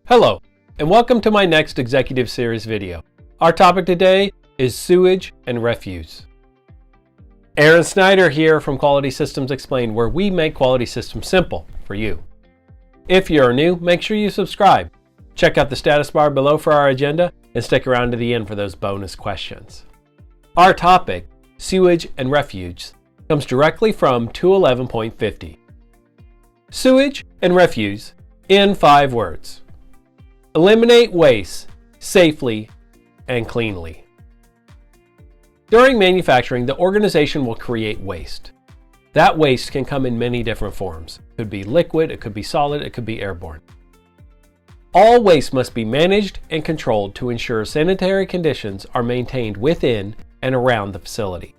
Hello, and welcome to my next Executive Series video. Our topic today is sewage and refuse. Aaron Snyder here from Quality Systems Explained, where we make quality systems simple for you. If you're new, make sure you subscribe. Check out the status bar below for our agenda and stick around to the end for those bonus questions. Our topic, sewage and refuse, comes directly from 211.50. Sewage and refuse in 5 words. Eliminate waste safely and cleanly. During manufacturing, the organization will create waste. That waste can come in many different forms. It could be liquid, it could be solid, it could be airborne. All waste must be managed and controlled to ensure sanitary conditions are maintained within and around the facility.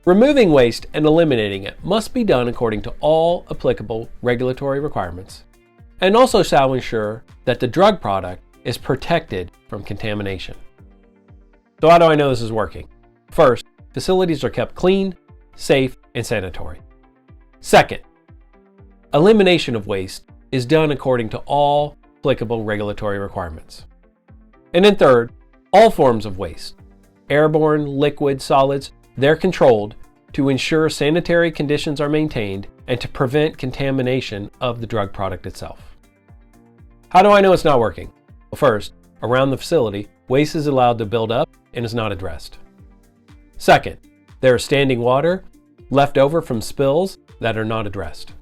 Removing waste and eliminating it must be done according to all applicable regulatory requirements, and also shall ensure that the drug product is protected from contamination. So how do I know this is working? First, facilities are kept clean, safe, and sanitary. Second, elimination of waste is done according to all applicable regulatory requirements. And then third, all forms of waste, airborne, liquid, solids, they're controlled to ensure sanitary conditions are maintained and to prevent contamination of the drug product itself. How do I know it's not working? Well, first, around the facility, waste is allowed to build up and is not addressed. Second, there is standing water left over from spills that are not addressed.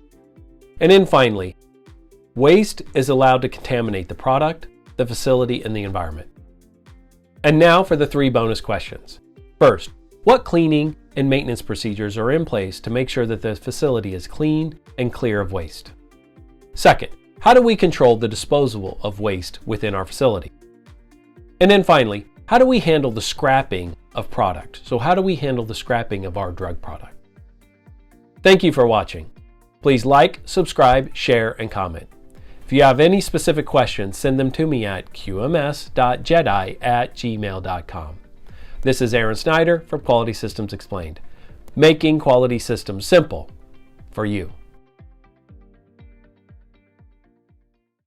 And then finally, waste is allowed to contaminate the product, the facility, and the environment. And now for the 3 bonus questions. First, what cleaning and maintenance procedures are in place to make sure that the facility is clean and clear of waste? Second, how do we control the disposal of waste within our facility? And then finally, how do we handle the scrapping of product? So how do we handle the scrapping of our drug product? Thank you for watching. Please like, subscribe, share, and comment. If you have any specific questions, send them to me at qms.jedi@gmail.com. This is Aaron Snyder from Quality Systems Explained, making quality systems simple for you.